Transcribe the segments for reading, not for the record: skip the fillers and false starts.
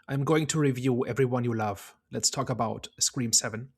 I'm going to review Everyone You Love. Let's talk about Scream 7.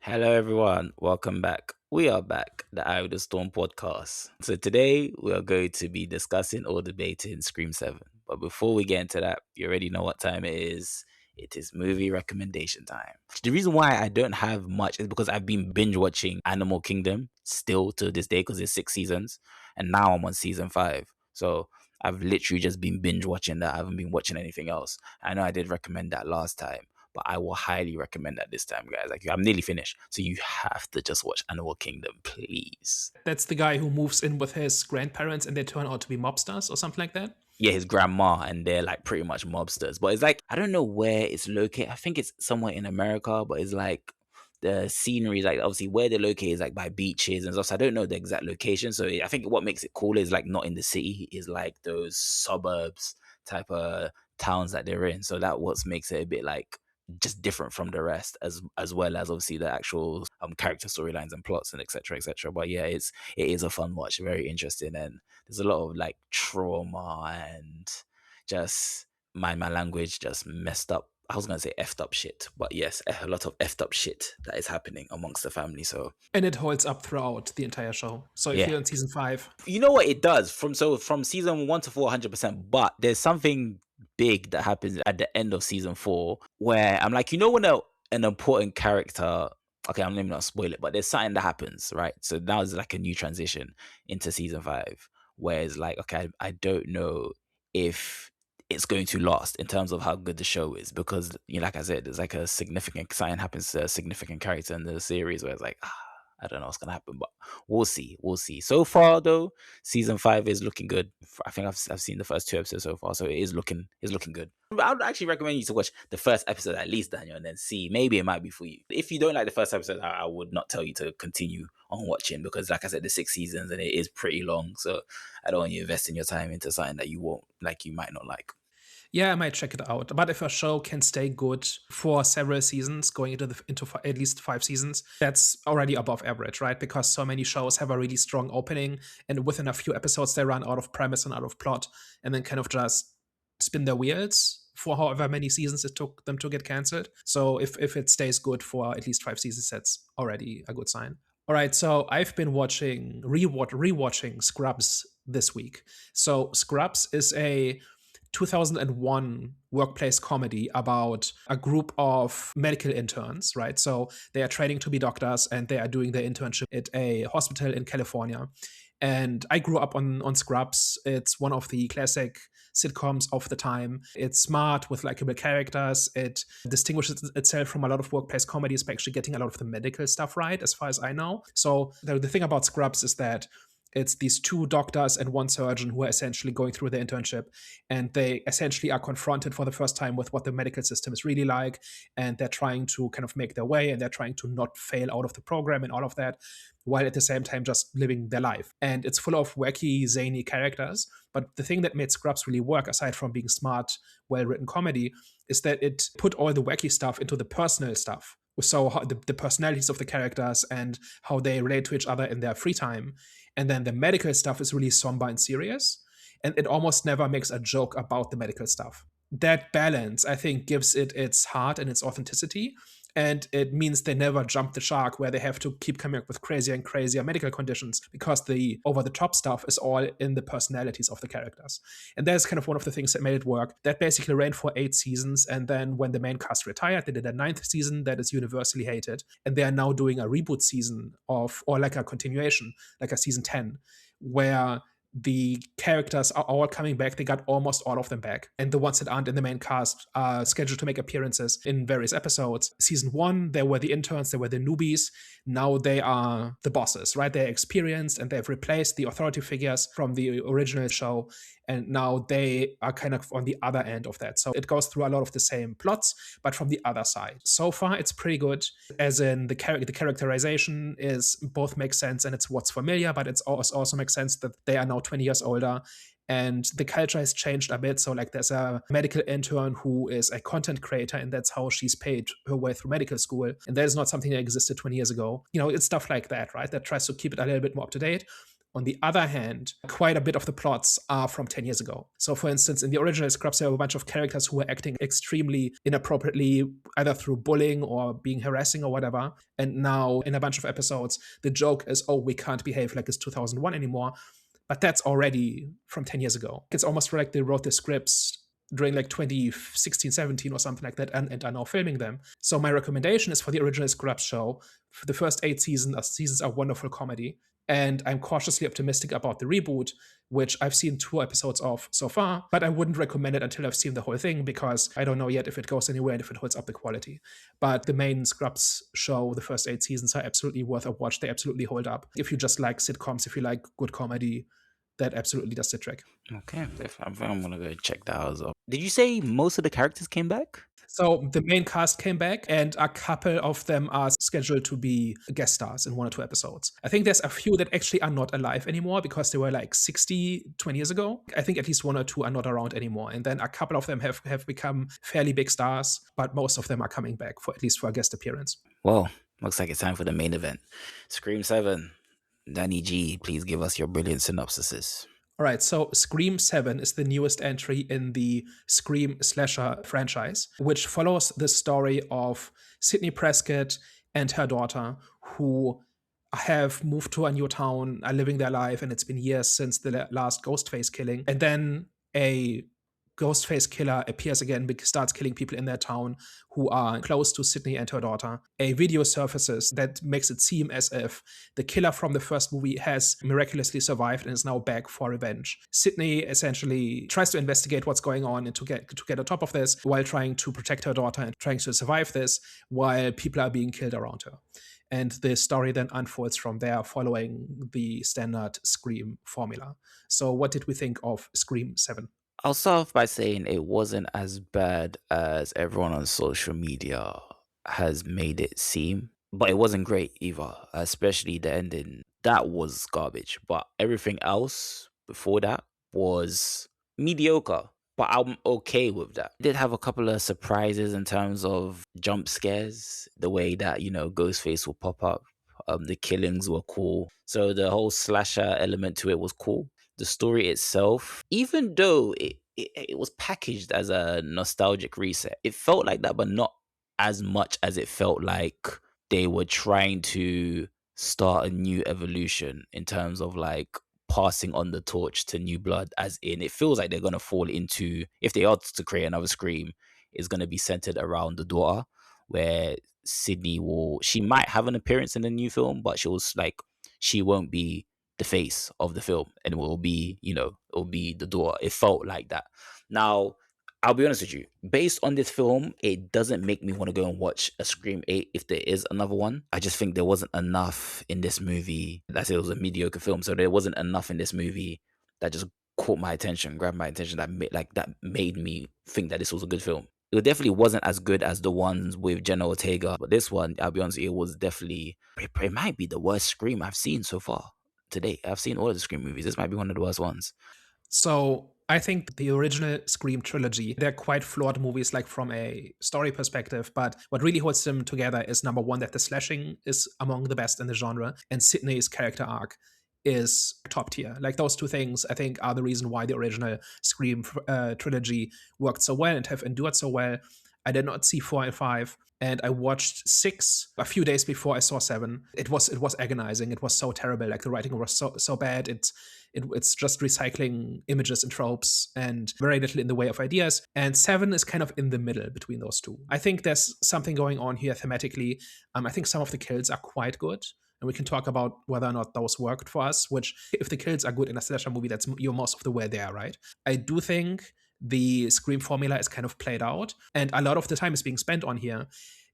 Hello, everyone. Welcome back. We are back, the Eye of the Storm podcast. So, today we are going to be discussing or debating Scream 7. But before we get into that, you already know what time it is. It is movie recommendation time. The reason why I don't have much is because I've been binge watching Animal Kingdom still to this day because it's 6 seasons. And now I'm on season 5. So, I've literally just been binge watching that. I haven't been watching anything else. I know I did recommend that last time, but I will highly recommend that this time, guys. Like, I'm nearly finished, so you have to just watch Animal Kingdom, please. That's the guy who moves in with his grandparents and they turn out to be mobsters or something like that. Yeah, his grandma, and they're like pretty much mobsters. But it's like, I don't know where it's located. I think it's somewhere in America, but it's like the scenery is like obviously where they're located is like by beaches and stuff. So I don't know the exact location. So I think what makes it cool is like not in the city, is like those suburbs type of towns that they're in. So that what makes it a bit like just different from the rest, as well as obviously the actual character storylines and plots and etc etc. But yeah, it is a fun watch, very interesting, and there's a lot of like trauma and just my language just messed up. I was gonna say effed up shit, but yes, a lot of effed up shit that is happening amongst the family. So And it holds up throughout the entire show. So if yeah, you're in season 5, you know what it does from season 1 to 4, 100%. But there's something big that happens at the end of season 4 where I'm like, when an important character. Okay, I'm let me not spoil it, but there's something that happens, right? So now it's like a new transition into season 5, where it's like, okay, I don't know if it's going to last in terms of how good the show is, because like I said, there's like a significant something happens to a significant character in the series where it's like, I don't know what's gonna happen, but we'll see. We'll see. So far, though, season 5 is looking good. I think I've seen the first 2 episodes so far, so it is looking good. I would actually recommend you to watch the first episode at least, Daniel, and then see. Maybe it might be for you. If you don't like the first episode, I would not tell you to continue on watching, because, like I said, there's 6 seasons and it is pretty long. So I don't want you investing your time into something that you won't like, you might not like. yeah, I might check it out. But if a show can stay good for several seasons, going into at least 5 seasons, that's already above average, right? Because so many shows have a really strong opening, and within a few episodes, they run out of premise and out of plot, and then kind of just spin their wheels for however many seasons it took them to get canceled. So if it stays good for at least 5 seasons, that's already a good sign. All right, so I've been rewatching Scrubs this week. So Scrubs is a 2001 workplace comedy about a group of medical interns, right? So they are training to be doctors and they are doing their internship at a hospital in California. And I grew up on Scrubs. It's one of the classic sitcoms of the time. It's smart with likable characters. It distinguishes itself from a lot of workplace comedies by actually getting a lot of the medical stuff right, as far as I know. So the thing about Scrubs is that it's these 2 doctors and 1 surgeon who are essentially going through their internship, and they essentially are confronted for the first time with what the medical system is really like, and they're trying to kind of make their way, and they're trying to not fail out of the program and all of that, while at the same time just living their life. And it's full of wacky, zany characters. But the thing that made Scrubs really work, aside from being smart, well-written comedy, is that it put all the wacky stuff into the personal stuff. So the personalities of the characters and how they relate to each other in their free time. And then the medical stuff is really somber and serious. And it almost never makes a joke about the medical stuff. That balance, I think, gives it its heart and its authenticity. And it means they never jump the shark where they have to keep coming up with crazier and crazier medical conditions, because the over the top stuff is all in the personalities of the characters. And that's kind of one of the things that made it work. That basically ran for 8 seasons. And then when the main cast retired, they did a 9th season that is universally hated. And they are now doing a reboot season or like a continuation, like a season 10, where the characters are all coming back. They got almost all of them back. And the ones that aren't in the main cast are scheduled to make appearances in various episodes. Season 1, they were the interns, they were the newbies. Now they are the bosses, right? They're experienced and they've replaced the authority figures from the original show. And now they are kind of on the other end of that. So it goes through a lot of the same plots, but from the other side. So far, it's pretty good, as in the characterization is both makes sense and it's what's familiar, but it's also makes sense that they are now 20 years older. And the culture has changed a bit. So, like, there's a medical intern who is a content creator, and that's how she's paid her way through medical school. And that is not something that existed 20 years ago. It's stuff like that, right? That tries to keep it a little bit more up to date. On the other hand, quite a bit of the plots are from 10 years ago. So, for instance, in the original Scrubs, there were a bunch of characters who were acting extremely inappropriately, either through bullying or being harassing or whatever. And now, in a bunch of episodes, the joke is, oh, we can't behave like it's 2001 anymore. But that's already from 10 years ago. It's almost like they wrote the scripts during like 2016, 17 or something like that, and are now filming them. So my recommendation is for the original Scrubs show. For the first 8 seasons are wonderful comedy. And I'm cautiously optimistic about the reboot, which I've seen 2 episodes of so far, but I wouldn't recommend it until I've seen the whole thing because I don't know yet if it goes anywhere and if it holds up the quality. But the main Scrubs show, the first 8 seasons, are absolutely worth a watch. They absolutely hold up. If you just like sitcoms, if you like good comedy, that absolutely does the trick. Okay, I'm gonna go check that out as well. Did you say most of the characters came back? So the main cast came back, and a couple of them are scheduled to be guest stars in 1 or 2 episodes. I think there's a few that actually are not alive anymore because they were like 20 years ago. I think at least 1 or 2 are not around anymore. And then a couple of them have become fairly big stars, but most of them are coming back for at least for a guest appearance. Well, looks like it's time for the main event. Scream 7. Danny G, please give us your brilliant synopsises. All right, so Scream 7 is the newest entry in the Scream slasher franchise, which follows the story of Sidney Prescott and her daughter, who have moved to a new town, are living their life, and it's been years since the last Ghostface killing. And then a Ghostface killer appears again, starts killing people in their town who are close to Sidney and her daughter. A video surfaces that makes it seem as if the killer from the first movie has miraculously survived and is now back for revenge. Sidney essentially tries to investigate what's going on and to get on top of this while trying to protect her daughter and trying to survive this while people are being killed around her. And the story then unfolds from there, following the standard Scream formula. So what did we think of Scream 7? I'll start off by saying it wasn't as bad as everyone on social media has made it seem, but it wasn't great either, especially the ending. That was garbage, but everything else before that was mediocre. But I'm okay with that. Did have a couple of surprises in terms of jump scares, the way that, Ghostface will pop up. The killings were cool. So the whole slasher element to it was cool. The story itself, even though it was packaged as a nostalgic reset, it felt like that, but not as much as it felt like they were trying to start a new evolution in terms of like passing on the torch to new blood, as in it feels like they're going to fall into, if they are to create another Scream, it's going to be centered around the daughter, where Sydney she might have an appearance in the new film, but she won't be the face of the film, and it will be, it'll be the daughter. It felt like that. Now, I'll be honest with you, based on this film, it doesn't make me want to go and watch a Scream 8 if there is another one. I just think there wasn't enough in this movie. That's it was a mediocre film, so there wasn't enough in this movie that just caught my attention, grabbed my attention, that made me think that this was a good film. It definitely wasn't as good as the ones with Jenna Ortega, but this one, I'll be honest, it was definitely, it might be the worst Scream I've seen so far today. I've seen all of the Scream movies. This might be one of the worst ones. So I think the original Scream trilogy, they're quite flawed movies, like from a story perspective, but what really holds them together is, number one, that the slashing is among the best in the genre, and Sidney's character arc is top tier. Like, those 2 things, I think, are the reason why the original Scream trilogy worked so well and have endured so well. I did not see 4 and 5, and I watched 6 a few days before I saw 7. It was agonizing. It was so terrible. Like, the writing was so bad. It's just recycling images and tropes and very little in the way of ideas. And 7 is kind of in the middle between those 2. I think there's something going on here thematically. I think some of the kills are quite good. And we can talk about whether or not those worked for us, which, if the kills are good in a slasher movie, you're most of the way there, right? I do think the Scream formula is kind of played out, and a lot of the time is being spent on here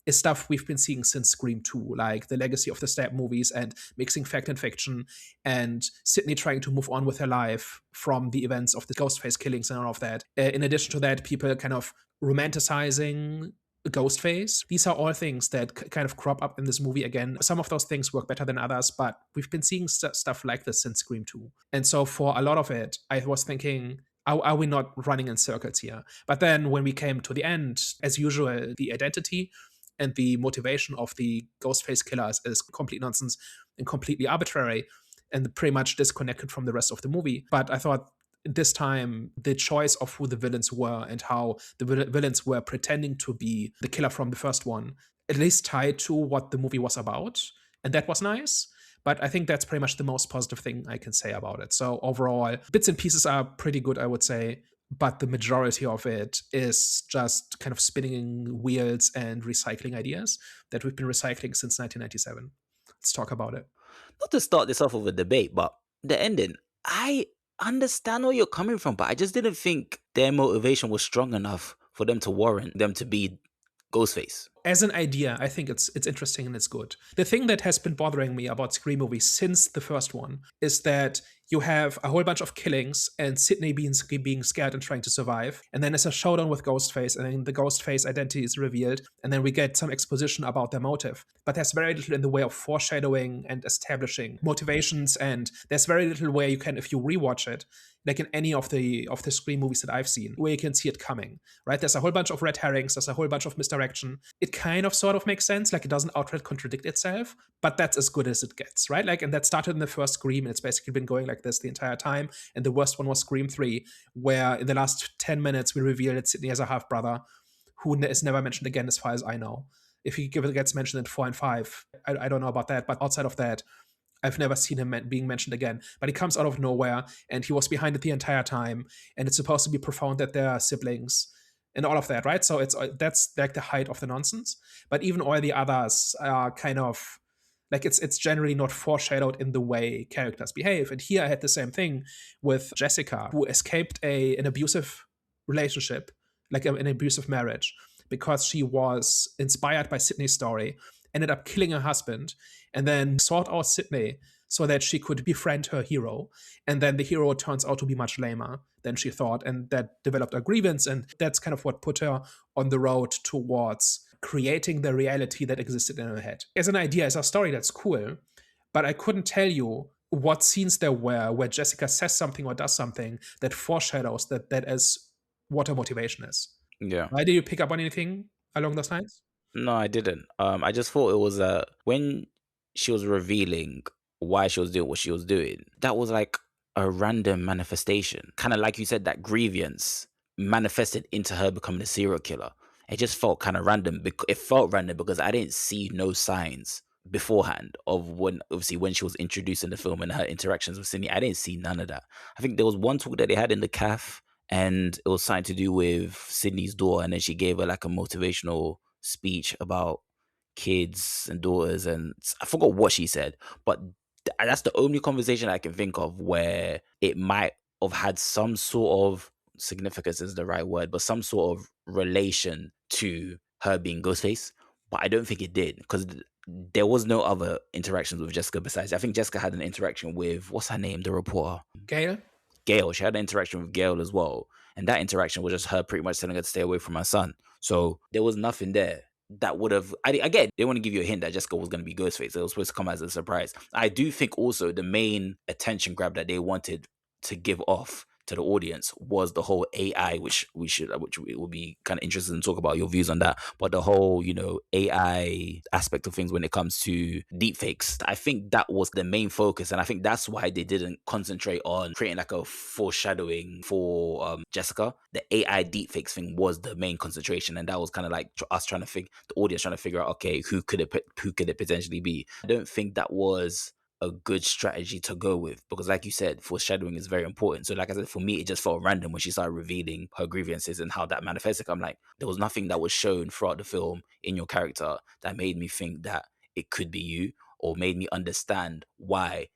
is stuff we've been seeing since Scream 2, like the legacy of the stab movies and mixing fact and fiction, and Sidney trying to move on with her life from the events of the Ghostface killings and all of that. In addition to that, people kind of romanticizing Ghostface. These are all things that kind of crop up in this movie again. Some of those things work better than others, but we've been seeing stuff like this since Scream 2. And so for a lot of it, I was thinking, are we not running in circles here? But then when we came to the end, as usual, the identity and the motivation of the Ghostface killers is complete nonsense and completely arbitrary. and pretty much disconnected from the rest of the movie. But I thought this time the choice of who the villains were and how the villains were pretending to be the killer from the first one at least tied to what the movie was about, and that was nice. But I think that's pretty much the most positive thing I can say about it. So overall, bits and pieces are pretty good, I would say, but the majority of it is just kind of spinning wheels and recycling ideas that we've been recycling since 1997. Let's talk about it. Not to start this off with a debate, but the ending, I understand where you're coming from, but I just didn't think their motivation was strong enough for them to warrant them to be Ghostface. As an idea, I think it's interesting and it's good. The thing that has been bothering me about Scream movies since the first one is that you have a whole bunch of killings and Sidney being scared and trying to survive. And then there's a showdown with Ghostface, and then the Ghostface identity is revealed. And then we get some exposition about their motive. But there's very little in the way of foreshadowing and establishing motivations. And there's very little where you can, if you rewatch it, like in any of the Scream movies that I've seen, where you can see it coming, right? There's a whole bunch of red herrings, there's a whole bunch of misdirection. It kind of sort of makes sense, like it doesn't outright contradict itself, but that's as good as it gets, right? Like, and that started in the first Scream, and it's basically been going like this the entire time. And the worst one was Scream 3, where in the last 10 minutes we revealed that Sidney has a half brother who is never mentioned again, as far as I know. If he gets mentioned in 4 and 5, I don't know about that, but outside of that, I've never seen him being mentioned again. But he comes out of nowhere, and he was behind it the entire time. And it's supposed to be profound that they're siblings and all of that, right? So that's like the height of the nonsense. But even all the others are kind of like it's generally not foreshadowed in the way characters behave. And here I had the same thing with Jessica, who escaped an abusive relationship, like an abusive marriage, because she was inspired by Sidney's story, ended up killing her husband, and then sought out Sidney so that she could befriend her hero. And then the hero turns out to be much lamer than she thought, and that developed a grievance. And that's kind of what put her on the road towards creating the reality that existed in her head. As an idea, as a story, that's cool, but I couldn't tell you what scenes there were where Jessica says something or does something that foreshadows that is what her motivation is. Yeah. Why did you pick up on anything along those lines? No, I didn't. I just thought it was when she was revealing why she was doing what she was doing, that was like a random manifestation. Kind of like you said, that grievance manifested into her becoming a serial killer. It just felt kind of random. It felt random because I didn't see no signs beforehand of when she was introduced in the film and her interactions with Sidney. I didn't see none of that. I think there was one talk that they had in the calf, and it was something to do with Sidney's daughter, and then she gave her like a motivational speech about kids and daughters, and I forgot what she said, but that's the only conversation I can think of where it might have had some sort of significance, is the right word, but some sort of relation to her being Ghostface. But I don't think it did, because there was no other interactions with Jessica besides. I think Jessica had an interaction with, what's her name, the reporter? Gail. She had an interaction with Gail as well. And that interaction was just her pretty much telling her to stay away from her son. So there was nothing there that would have, again, they want to give you a hint that Jessica was going to be Ghostface. It was supposed to come as a surprise. I do think also the main attention grab that they wanted to give off to the audience was the whole AI, which we will be kind of interested in talk about your views on that. But the whole, AI aspect of things when it comes to deepfakes, I think that was the main focus, and I think that's why they didn't concentrate on creating like a foreshadowing for Jessica. The AI deepfakes thing was the main concentration, and that was kind of like us trying to the audience trying to figure out, okay, who could it potentially be? I don't think that was a good strategy to go with, because like you said, foreshadowing is very important. So like I said, for me, it just felt random when she started revealing her grievances and how that manifested. I'm like, there was nothing that was shown throughout the film in your character that made me think that it could be you, or made me understand why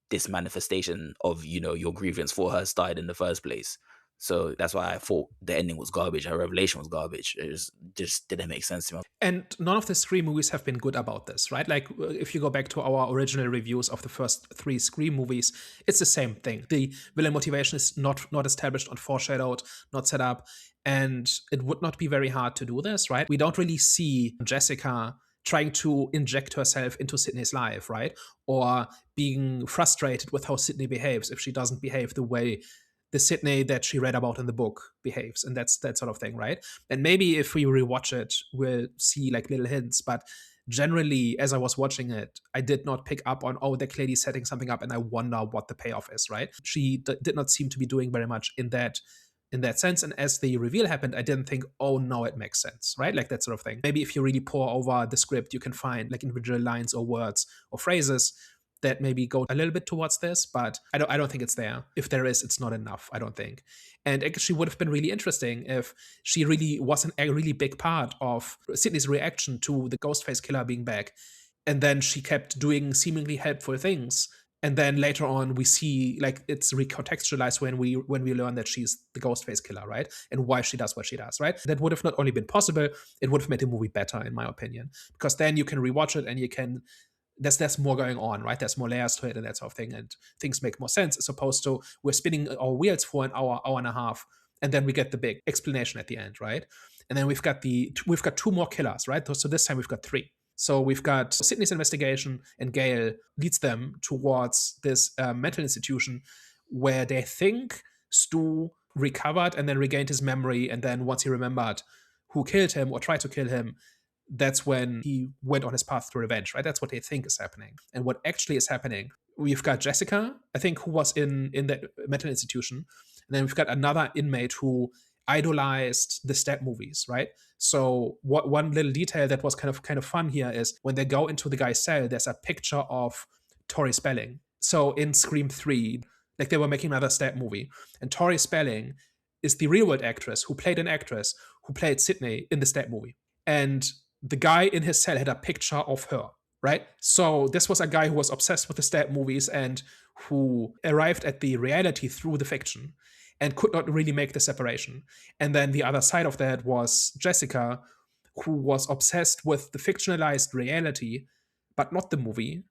this manifestation of, your grievance for her started in the first place. So that's why I thought the ending was garbage. Her revelation was garbage. It just didn't make sense to me. And none of the Scream movies have been good about this, right? Like, if you go back to our original reviews of the first 3 Scream movies, it's the same thing. The villain motivation is not established, not foreshadowed, not set up. And it would not be very hard to do this, right? We don't really see Jessica trying to inject herself into Sidney's life, right? Or being frustrated with how Sidney behaves if she doesn't behave the way the Sidney that she read about in the book behaves, and that's that sort of thing, right? And maybe if we rewatch it, we'll see like little hints, but generally, as I was watching it, I did not pick up on, oh, they're clearly setting something up and I wonder what the payoff is, right? She did not seem to be doing very much in that sense. And as the reveal happened, I didn't think, oh no, it makes sense, right? Like that sort of thing. Maybe if you really pour over the script, you can find like individual lines or words or phrases that maybe go a little bit towards this, but I don't think it's there. If there is, it's not enough, I don't think. And actually would have been really interesting if she really wasn't a really big part of Sidney's reaction to the Ghostface killer being back. And then she kept doing seemingly helpful things. And then later on, we see like it's recontextualized when we learn that she's the Ghostface killer, right? And why she does what she does, right? That would have not only been possible, it would have made the movie better, in my opinion, because then you can rewatch it and you can there's more going on, right? There's more layers to it and that sort of thing, and things make more sense as opposed to we're spinning our wheels for an hour and a half, and then we get the big explanation at the end, right? And then we've got two more killers, right? So this time we've got three. So we've got Sidney's investigation, and Gail leads them towards this mental institution where they think Stu recovered and then regained his memory, and then once he remembered who killed him or tried to kill him, that's when he went on his path to revenge, right? That's what they think is happening. And what actually is happening, we've got Jessica, I think, who was in that mental institution. And then we've got another inmate who idolized the Stab movies, right? So one little detail that was kind of fun here is when they go into the guy's cell, there's a picture of Tori Spelling. So in Scream 3, like they were making another Stab movie. And Tori Spelling is the real world actress who played an actress who played Sidney in the Stab movie. And the guy in his cell had a picture of her, right? So this was a guy who was obsessed with the Stab movies and who arrived at the reality through the fiction and could not really make the separation. And then the other side of that was Jessica, who was obsessed with the fictionalized reality, but not the movie.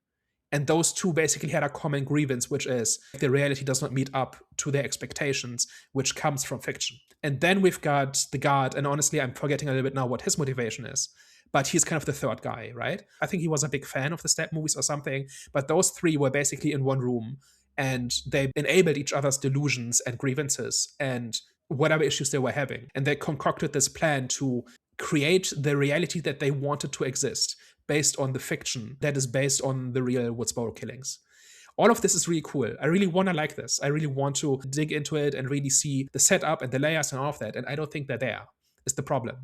And those two basically had a common grievance, which is the reality does not meet up to their expectations, which comes from fiction. And then we've got the guard, and honestly, I'm forgetting a little bit now what his motivation is, but he's kind of the third guy, right? I think he was a big fan of the Stab movies or something, but those three were basically in one room, and they enabled each other's delusions and grievances and whatever issues they were having. And they concocted this plan to create the reality that they wanted to exist based on the fiction that is based on the real Woodsboro killings. All of this is really cool. I really want to like this. I really want to dig into it and really see the setup and the layers and all of that. And I don't think they're there. Is the problem,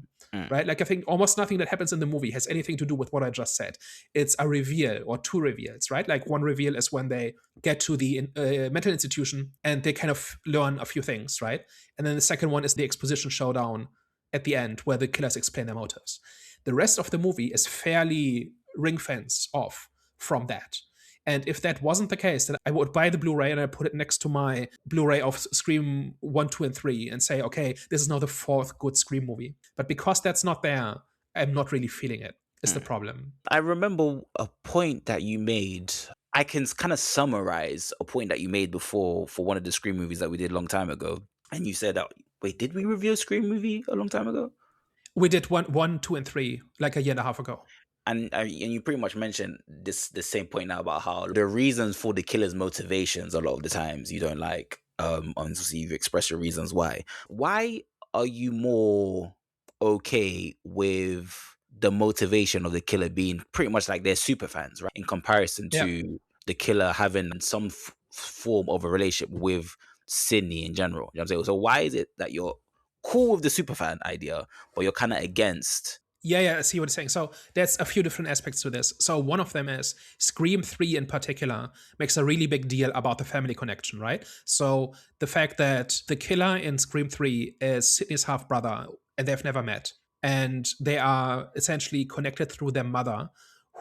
right? Like I think almost nothing that happens in the movie has anything to do with what I just said. It's a reveal or two reveals, right? Like one reveal is when they get to the mental institution and they kind of learn a few things, right? And then the second one is the exposition showdown at the end where the killers explain their motives. The rest of the movie is fairly ring-fenced off from that. And if that wasn't the case, then I would buy the Blu-ray and I put it next to my Blu-ray of Scream 1, 2, and 3 and say, okay, this is now the fourth good Scream movie. But because that's not there, I'm not really feeling it, is the problem. I remember a point that you made. I can kind of summarize a point that you made before for one of the Scream movies that we did a long time ago. And you said that, wait, did we review a Scream movie a long time ago? We did 1, 2, and 3 like a year and a half ago. And you pretty much mentioned the same point now about how the reasons for the killer's motivations a lot of the times you don't like. Obviously you've expressed your reasons why. Why are you more okay with the motivation of the killer being pretty much like they're super fans, right? In comparison to the killer having some form of a relationship with Sidney in general. You know what I'm saying? So why is it that you're cool with the superfan idea, but you're kind of against? Yeah, I see what you're saying. So there's a few different aspects to this. So one of them is Scream 3 in particular makes a really big deal about the family connection, right? So the fact that the killer in Scream 3 is Sidney's half-brother and they've never met. And they are essentially connected through their mother,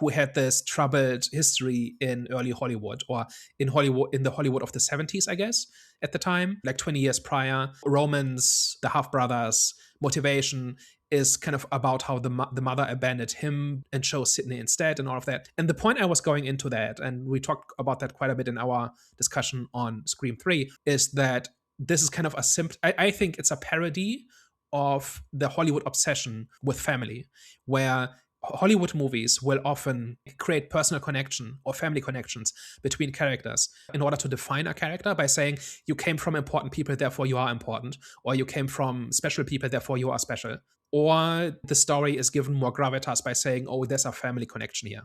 who had this troubled history in early Hollywood, or in the Hollywood of the 70s, I guess, at the time, like 20 years prior. Roman's, the half-brother's motivation is kind of about how the mother abandoned him and chose Sidney instead and all of that. And the point I was going into that, and we talked about that quite a bit in our discussion on Scream 3, is that this is kind of a simple, I think it's a parody of the Hollywood obsession with family, where Hollywood movies will often create personal connection or family connections between characters in order to define a character by saying you came from important people, therefore you are important, or you came from special people, therefore you are special. Or the story is given more gravitas by saying, oh, there's a family connection here,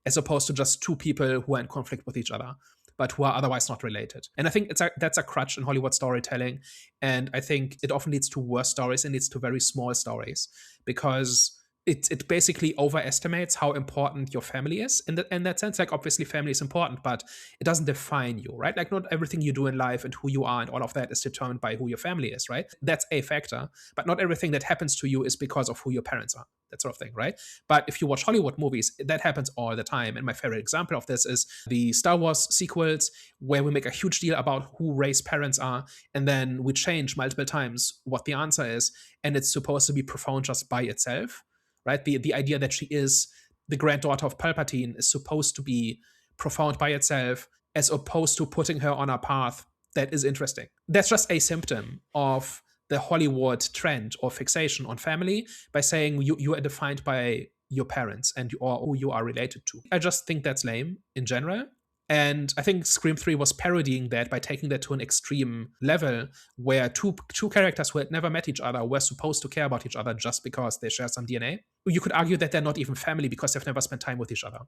as opposed to just two people who are in conflict with each other, but who are otherwise not related. And I think that's a crutch in Hollywood storytelling. And I think it often leads to worse stories and leads to very small stories because it basically overestimates how important your family is in that sense. Like, obviously family is important, but it doesn't define you, right? Like, not everything you do in life and who you are and all of that is determined by who your family is, right? That's a factor, but not everything that happens to you is because of who your parents are, that sort of thing, right? But if you watch Hollywood movies, that happens all the time. And my favorite example of this is the Star Wars sequels, where we make a huge deal about who Rey's parents are, and then we change multiple times what the answer is, and it's supposed to be profound just by itself, right? The idea that she is the granddaughter of Palpatine is supposed to be profound by itself, as opposed to putting her on a path that is interesting. That's just a symptom of the Hollywood trend or fixation on family by saying you are defined by your parents and or who you are related to. I just think that's lame in general. And I think Scream 3 was parodying that by taking that to an extreme level where two characters who had never met each other were supposed to care about each other just because they share some DNA. You could argue that they're not even family because they've never spent time with each other,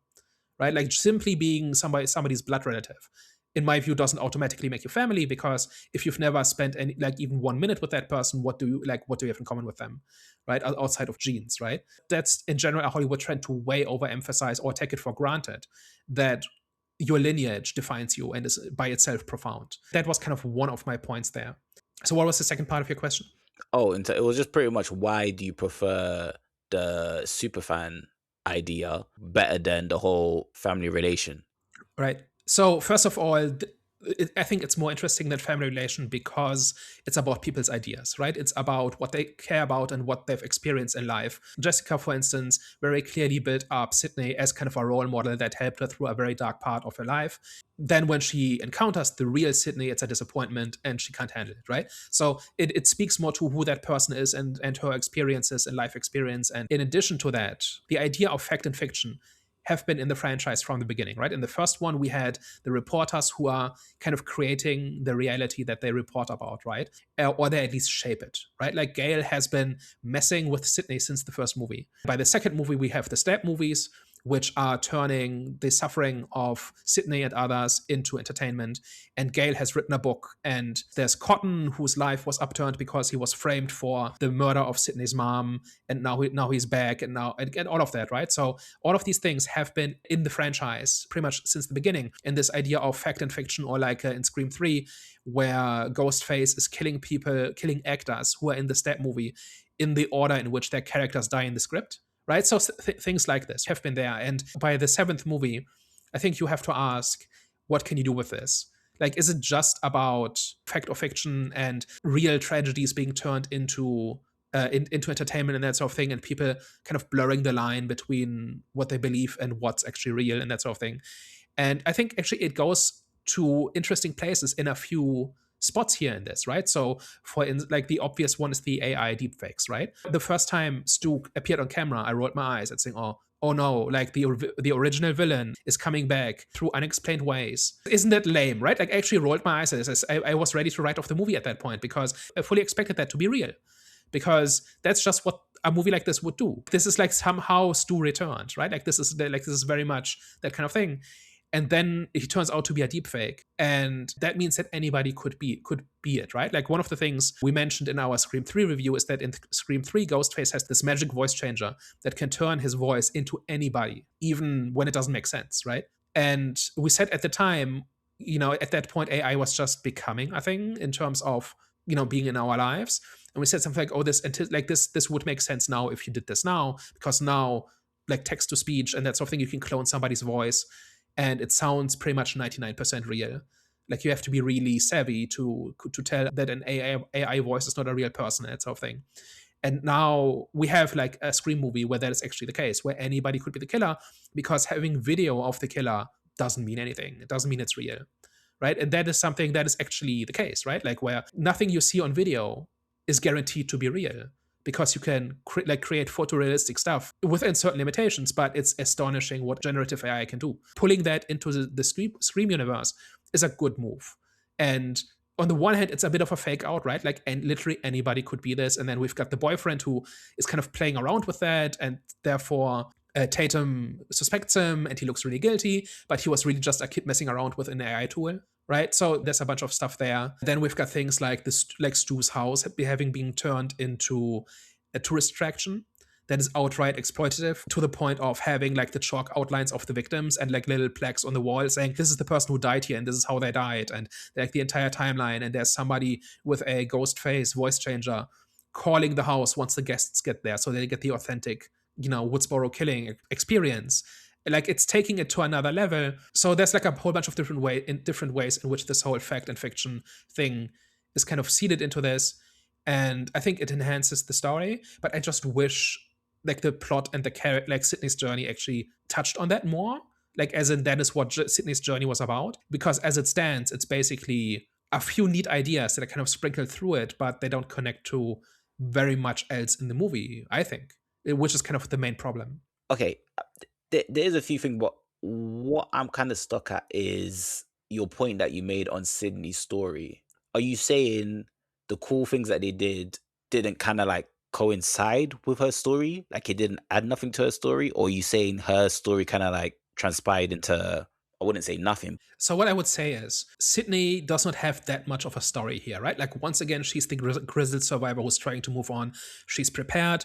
right? Like, simply being somebody's blood relative, in my view, doesn't automatically make you family, because if you've never spent any, like, even 1 minute with that person, what do you have in common with them, right? Outside of genes, right? That's in general a Hollywood trend to way overemphasize or take it for granted that your lineage defines you and is by itself profound. That was kind of one of my points there. So what was the second part of your question? Oh, and it was just pretty much, why do you prefer the superfan idea better than the whole family relation? Right. So first of all, I think it's more interesting than family relation because it's about people's ideas, right? It's about what they care about and what they've experienced in life. Jessica, for instance, very clearly built up Sidney as kind of a role model that helped her through a very dark part of her life. Then when she encounters the real Sidney, it's a disappointment and she can't handle it, right? So it speaks more to who that person is and her experiences and life experience. And in addition to that, the idea of fact and fiction have been in the franchise from the beginning, right? In the first one, we had the reporters who are kind of creating the reality that they report about, right? Or they at least shape it, right? Like, Gale has been messing with Sidney since the first movie. By the second movie, we have the Stab movies, which are turning the suffering of Sidney and others into entertainment. And Gale has written a book, and there's Cotton, whose life was upturned because he was framed for the murder of Sidney's mom, and now he's back, and all of that, right? So all of these things have been in the franchise pretty much since the beginning. And this idea of fact and fiction, or like in Scream 3, where Ghostface is killing people, killing actors who are in the Stab movie in the order in which their characters die in the script. Right? So things like this have been there. And by the seventh movie, I think you have to ask, what can you do with this? Like, is it just about fact or fiction and real tragedies being turned into entertainment and that sort of thing, and people kind of blurring the line between what they believe and what's actually real and that sort of thing? And I think actually it goes to interesting places in a few spots here in this, right? So like, the obvious one is the AI deepfakes, right? The first time Stu appeared on camera, I rolled my eyes and saying, oh no, like the original villain is coming back through unexplained ways. Isn't that lame, right? Like, I actually rolled my eyes at this. I was ready to write off the movie at that point because I fully expected that to be real, because that's just what a movie like this would do. This is like somehow Stu returned, right? Like, this is very much that kind of thing. And then he turns out to be a deepfake, and that means that anybody could be it, right? Like, one of the things we mentioned in our Scream 3 review is that in Scream 3, Ghostface has this magic voice changer that can turn his voice into anybody, even when it doesn't make sense, right? And we said at the time, at that point, AI was just becoming a thing in terms of, being in our lives. And we said something like, this would make sense now if you did this now, because now, like, text to speech and that sort of thing, you can clone somebody's voice, and it sounds pretty much 99% real. Like, you have to be really savvy to tell that an AI voice is not a real person, that sort of thing. And now we have like a Scream movie where that is actually the case, where anybody could be the killer, because having video of the killer doesn't mean anything. It doesn't mean it's real, right? And that is something that is actually the case, right? Like, where nothing you see on video is guaranteed to be real, because you can create photorealistic stuff within certain limitations, but it's astonishing what generative AI can do. Pulling that into the Scream universe is a good move. And on the one hand, it's a bit of a fake out, right? Like, and literally anybody could be this. And then we've got the boyfriend who is kind of playing around with that, and therefore Tatum suspects him, and he looks really guilty, but he was really just a kid messing around with an AI tool, right? So there's a bunch of stuff there. Then we've got things like this, like Stu's house having been turned into a tourist attraction that is outright exploitative, to the point of having like the chalk outlines of the victims and like little plaques on the wall saying this is the person who died here and this is how they died, and like the entire timeline. And there's somebody with a Ghostface voice changer calling the house once the guests get there, so they get the authentic, Woodsboro killing experience. Like, it's taking it to another level. So there's like a whole bunch of different ways in which this whole fact and fiction thing is kind of seeded into this. And I think it enhances the story, but I just wish like the plot and the character, like Sidney's journey, actually touched on that more. Like, as in, that is what Sidney's journey was about. Because as it stands, it's basically a few neat ideas that are kind of sprinkled through it, but they don't connect to very much else in the movie, I think, which is kind of the main problem. Okay, there's a few things, but what I'm kind of stuck at is your point that you made on Sydney's story. Are you saying the cool things that they didn't kind of like coincide with her story? Like, it didn't add nothing to her story? Or are you saying her story kind of like transpired into, I wouldn't say nothing? So what I would say is Sidney does not have that much of a story here, right? Like, once again, she's the grizzled survivor who's trying to move on. She's prepared.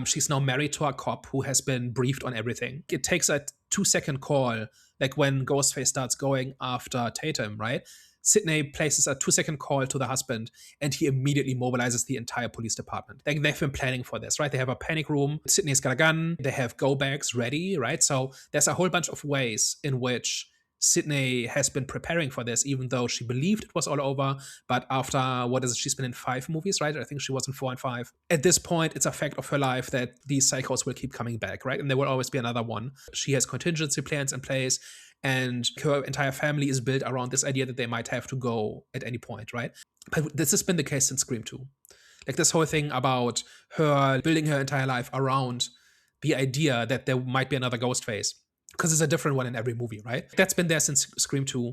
She's now married to a cop who has been briefed on everything. It takes a 2-second call, like when Ghostface starts going after Tatum, right? Sidney places a 2-second call to the husband, and he immediately mobilizes the entire police department. Like, they've been planning for this, right? They have a panic room. Sidney's got a gun. They have go bags ready, right? So there's a whole bunch of ways in which Sidney has been preparing for this, even though she believed it was all over. But after, she's been in 5 movies, right? I think she was in 4 and 5. At this point, it's a fact of her life that these psychos will keep coming back, right? And there will always be another one. She has contingency plans in place, and her entire family is built around this idea that they might have to go at any point, right? But this has been the case since Scream 2. Like, this whole thing about her building her entire life around the idea that there might be another Ghostface, because it's a different one in every movie, right? That's been there since Scream 2.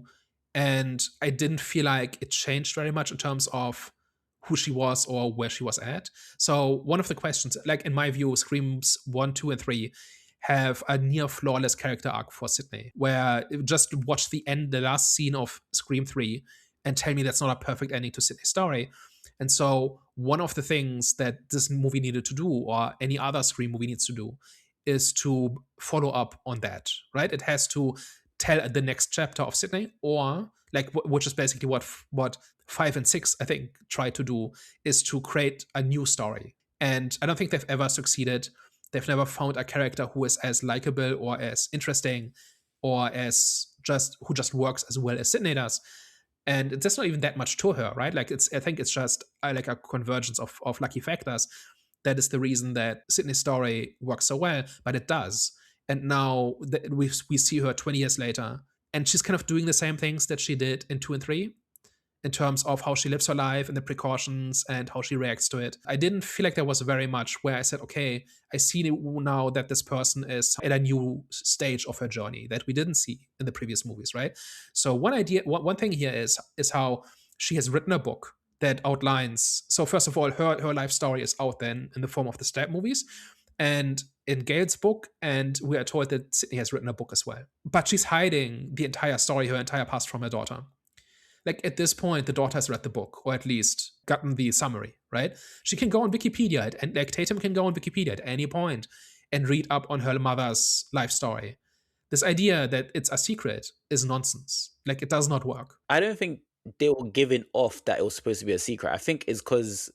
And I didn't feel like it changed very much in terms of who she was or where she was at. So one of the questions, like in my view, Screams 1, 2, and 3 have a near flawless character arc for Sidney, where just watch the last scene of Scream 3 and tell me that's not a perfect ending to Sidney's story. And so one of the things that this movie needed to do, or any other Scream movie needs to do, is to follow up on that, right? It has to tell the next chapter of Sidney, or like, which is basically what 5 and 6, I think, try to do, is to create a new story. And I don't think they've ever succeeded. They've never found a character who is as likable or as interesting or who just works as well as Sidney does. And there's not even that much to her, right? Like, I think it's just like a convergence of lucky factors. That is the reason that Sidney's story works so well, but it does. And now we see her 20 years later, and she's kind of doing the same things that she did in 2 and 3, in terms of how she lives her life and the precautions and how she reacts to it. I didn't feel like there was very much where I said, okay, I see now that this person is at a new stage of her journey that we didn't see in the previous movies, right? So one thing here is how she has written a book that outlines. So first of all, her life story is out then in the form of the Stab movies, and in Gail's book, and we are told that Sidney has written a book as well. But she's hiding the entire story, her entire past, from her daughter. Like, at this point, the daughter has read the book, or at least gotten the summary, right? She can go on Wikipedia, and like Tatum can go on Wikipedia at any point and read up on her mother's life story. This idea that it's a secret is nonsense. Like, it does not work. I don't think they were giving off that it was supposed to be a secret. I think it's because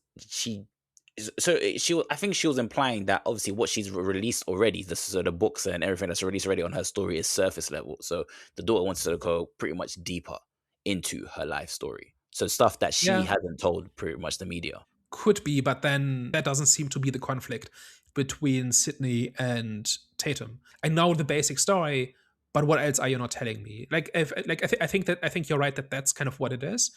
I think she was implying that obviously what she's released already, the books and everything that's released already on her story, is surface level. So the daughter wants to go pretty much deeper into her life story. So stuff that she hasn't told pretty much the media. Could be, but then that doesn't seem to be the conflict between Sidney and Tatum. I know the basic story, but what else are you not telling me? I think you're right that that's kind of what it is,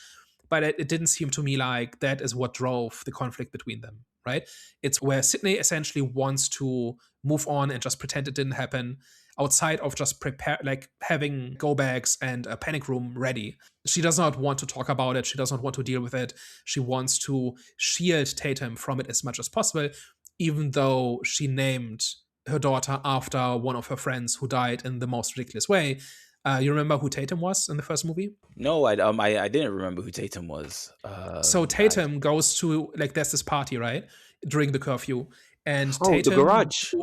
but it didn't seem to me like that is what drove the conflict between them. right? It's where Sidney essentially wants to move on and just pretend it didn't happen outside of just prepare, like having go bags and a panic room ready. She does not want to talk about it. She does not want to deal with it. She wants to shield Tatum from it as much as possible, even though she named her daughter after one of her friends who died in the most ridiculous way. You remember who Tatum was in the first movie? No, I didn't remember who Tatum was. So Tatum goes to, like, there's this party, right, during the curfew, and Oh, the Tatum, garage.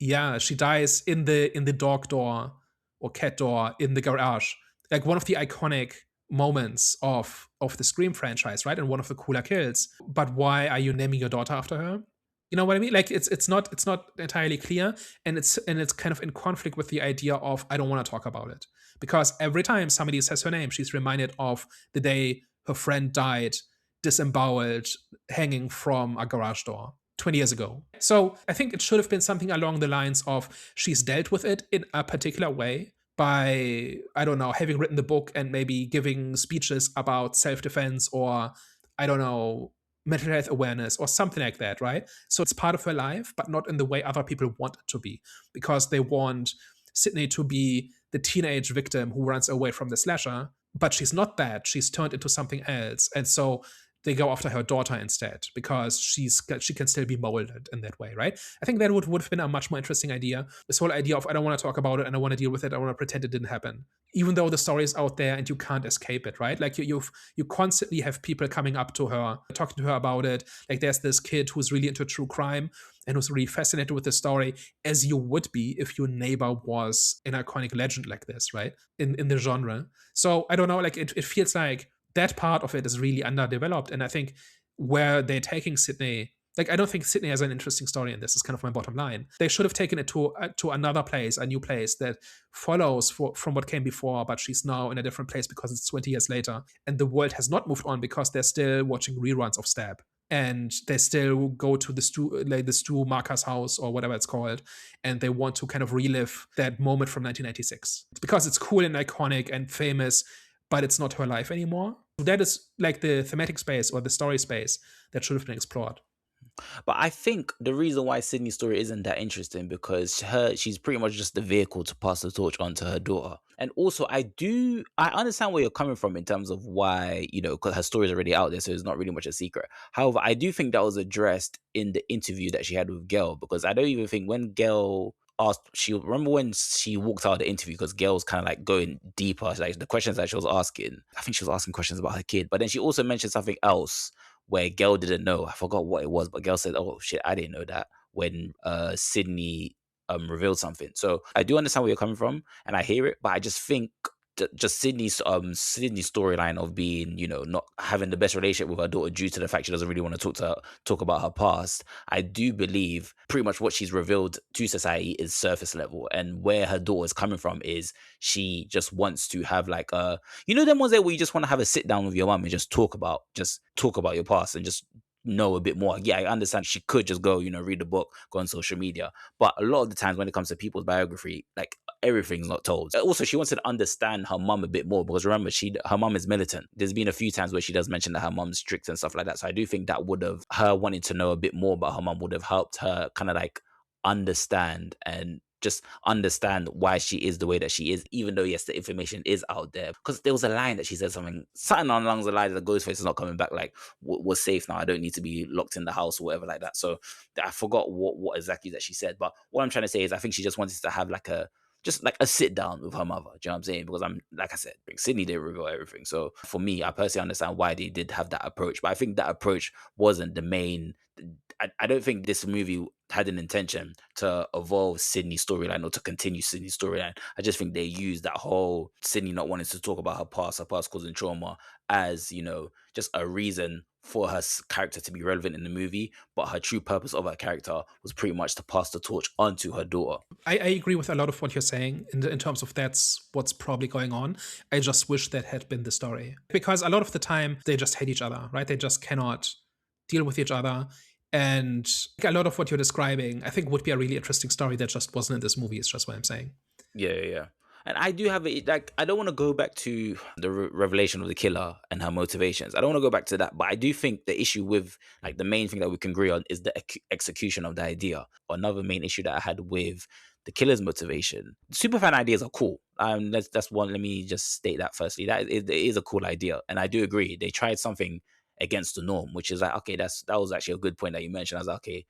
yeah, she dies in the dog door or cat door in the garage, like one of the iconic moments of the Scream franchise, right, and one of the cooler kills. But why are you naming your daughter after her? You know what I mean? Like it's not entirely clear, and it's kind of in conflict with the idea of I don't want to talk about it, because every time somebody says her name, she's reminded of the day her friend died, disemboweled, hanging from a garage door 20 years ago. So I think it should have been something along the lines of she's dealt with it in a particular way by, I don't know, having written the book and maybe giving speeches about self defense or, I don't know, mental health awareness or something like that, right? So it's part of her life, but not in the way other people want it to be, because they want Sidney to be the teenage victim who runs away from the slasher, but she's not that. She's turned into something else. And so they go after her daughter instead because she can still be molded in that way, right? I think that would have been a much more interesting idea. This whole idea of I don't want to talk about it, I don't want to deal with it, I want to pretend it didn't happen, even though the story is out there and you can't escape it, right? Like you constantly have people coming up to her, talking to her about it. Like there's this kid who's really into true crime and who's really fascinated with the story, as you would be if your neighbor was an iconic legend like this, right? In the genre. So I don't know, like it feels like that part of it is really underdeveloped. And I think where they're taking Sidney, like I don't think Sidney has an interesting story in this, is kind of my bottom line. They should have taken it to another place, a new place that follows from what came before, but she's now in a different place because it's 20 years later. And the world has not moved on because they're still watching reruns of Stab. And they still go to the Stu Marker's house or whatever it's called, and they want to kind of relive that moment from 1996 because it's cool and iconic and famous, but it's not her life anymore. That is like the thematic space or the story space that should have been explored. But I think the reason why Sydney's story isn't that interesting because she's pretty much just the vehicle to pass the torch on to her daughter. And also I understand where you're coming from in terms of why, because her story is already out there, so it's not really much a secret. However, I do think that was addressed in the interview that she had with Gail, because I don't even think when Gail asked, remember when she walked out of the interview, because Gail was kind of like going deeper, like the questions that she was asking, I think she was asking questions about her kid, but then she also mentioned something else where Gail didn't know. I forgot what it was, but Gail said, "Oh shit, I didn't know that," when Sydney revealed something. So I do understand where you're coming from, and I hear it, but I just think just Sydney's storyline of being, not having the best relationship with her daughter due to the fact she doesn't really want to talk about her past. I do believe pretty much what she's revealed to society is surface level, and where her daughter is coming from is she just wants to have like them ones there where you just want to have a sit down with your mum and just talk about your past and just know a bit more. Yeah, I understand she could just go, read a book, go on social media. But a lot of the times when it comes to people's biography, like everything's not told. Also, she wants to understand her mum a bit more because remember, her mum is militant. There's been a few times where she does mention that her mum's strict and stuff like that. So I do think that would have, her wanting to know a bit more about her mum would have helped her kind of like understand and just understand why she is the way that she is, even though yes, the information is out there. Because there was a line that she said something along the lines that Ghostface is not coming back, like we're safe now, I don't need to be locked in the house or whatever like that. So I forgot what exactly that she said, but what I'm trying to say is I think she just wanted to have like a sit down with her mother. Do you know what I'm saying? Because like I said, Sydney didn't reveal everything. So for me, I personally understand why they did have that approach, but I think that approach wasn't the main. I don't think this movie had an intention to evolve Sydney's storyline or to continue Sydney's storyline. I just think they used that whole Sydney not wanting to talk about her past causing trauma as, just a reason for her character to be relevant in the movie. But her true purpose of her character was pretty much to pass the torch onto her daughter. I agree with a lot of what you're saying in terms of that's what's probably going on. I just wish that had been the story. Because a lot of the time, they just hate each other, right? They just cannot deal with each other. And a lot of what you're describing, I think would be a really interesting story that just wasn't in this movie, is just what I'm saying. Yeah. And I do have it. Like, I don't want to go back to the revelation of the killer and her motivations. I don't want to go back to that. But I do think the issue with, like, the main thing that we can agree on is the execution of the idea. Another main issue that I had with the killer's motivation. Superfan ideas are cool. That's one. Let me just state that firstly. It is a cool idea, and I do agree. They tried something against the norm, which is like, okay, that was actually a good point that you mentioned. I was like, okay,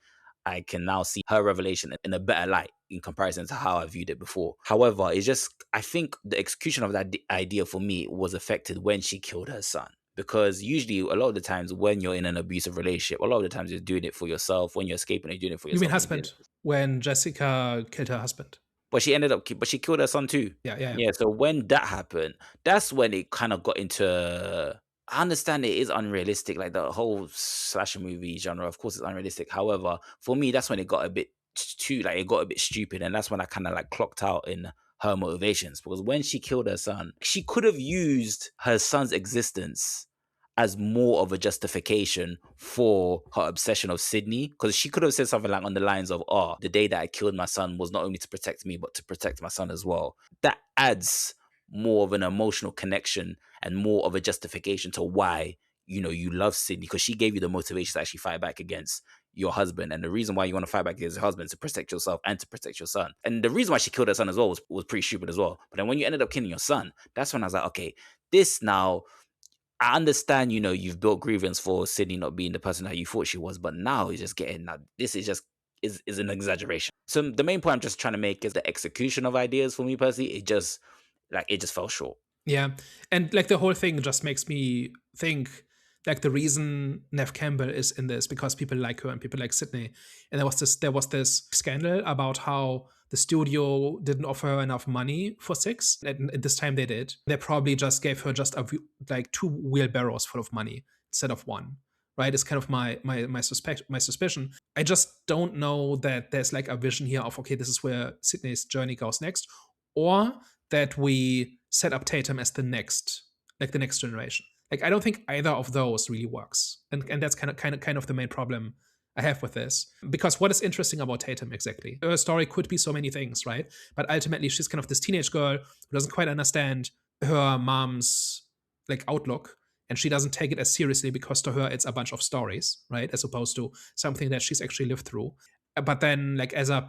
I can now see her revelation in a better light in comparison to how I viewed it before. However, it's just, I think the execution of that idea for me was affected when she killed her son. Because usually, a lot of the times when you're in an abusive relationship, a lot of the times you're doing it for yourself. When you're escaping, you're doing it for You yourself. mean husband? When Jessica killed her husband. But she killed her son too. Yeah. So when that happened, that's when it kind of got into. I understand it is unrealistic, like the whole slasher movie genre. Of course, it's unrealistic. However, for me, that's when it got a bit too, like, it got a bit stupid, and that's when I kind of like clocked out in her motivations. Because when she killed her son, she could have used her son's existence as more of a justification for her obsession of Sidney. Because she could have said something like on the lines of, "Oh, the day that I killed my son was not only to protect me, but to protect my son as well." That adds more of an emotional connection and more of a justification to why, you love Sidney, because she gave you the motivation to actually fight back against your husband. And the reason why you want to fight back against your husband is to protect yourself and to protect your son. And the reason why she killed her son as well was pretty stupid as well. But then when you ended up killing your son, that's when I was like, okay, this now, I understand, you've built grievance for Sydney not being the person that you thought she was, but now it's just getting that this is just is an exaggeration. So the main point I'm just trying to make is the execution of ideas for me personally, it just fell short. Yeah. And like the whole thing just makes me think like the reason Neve Campbell is in this because people like her and people like Sidney. And there was this scandal about how the studio didn't offer her enough money for 6. And this time they did. They probably just gave her just like 2 wheelbarrows full of money instead of 1. Right? It's kind of my suspicion. I just don't know that there's like a vision here of, okay, this is where Sidney's journey goes next, or that we set up Tatum as the next generation. Like, I don't think either of those really works, and that's kind of the main problem I have with this. Because what is interesting about Tatum exactly? Her story could be so many things, right? But ultimately, she's kind of this teenage girl who doesn't quite understand her mom's like outlook, and she doesn't take it as seriously because to her it's a bunch of stories, right? As opposed to something that she's actually lived through. But then, like as a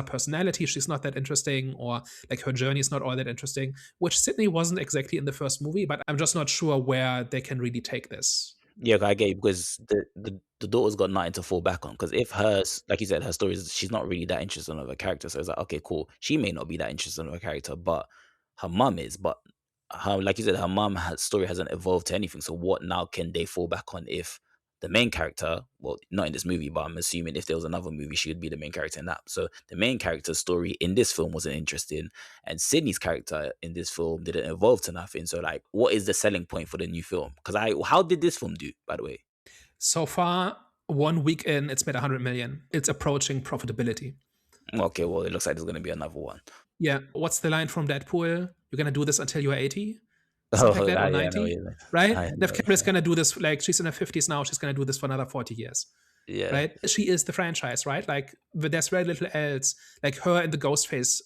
personality, she's not that interesting, or like her journey is not all that interesting. Which Sidney wasn't exactly in the first movie, but I'm just not sure where they can really take this. Yeah, I get it, because the daughter's got nothing to fall back on. Because if hers, like you said, her story is she's not really that interested in her character, so it's like, okay, cool. She may not be that interested in her character, but her mum is. But her, like you said, her mum story hasn't evolved to anything. So what now can they fall back on if the main character, well, not in this movie, but I'm assuming if there was another movie, she would be the main character in that. So the main character's story in this film wasn't interesting, and Sydney's character in this film didn't evolve to nothing. So, like, what is the selling point for the new film? Because how did this film do, by the way? So far, 1 week in, it's made 100 million. It's approaching profitability. Okay, well, it looks like there's going to be another one. Yeah. What's the line from Deadpool? You're gonna do this until you're 80? Something like that, or 90, right? Neve Campbell is gonna do this, like, she's in her 50s now, she's gonna do this for another 40 years. Yeah. Right? She is the franchise, right? Like, there's very little else. Like, her and the Ghostface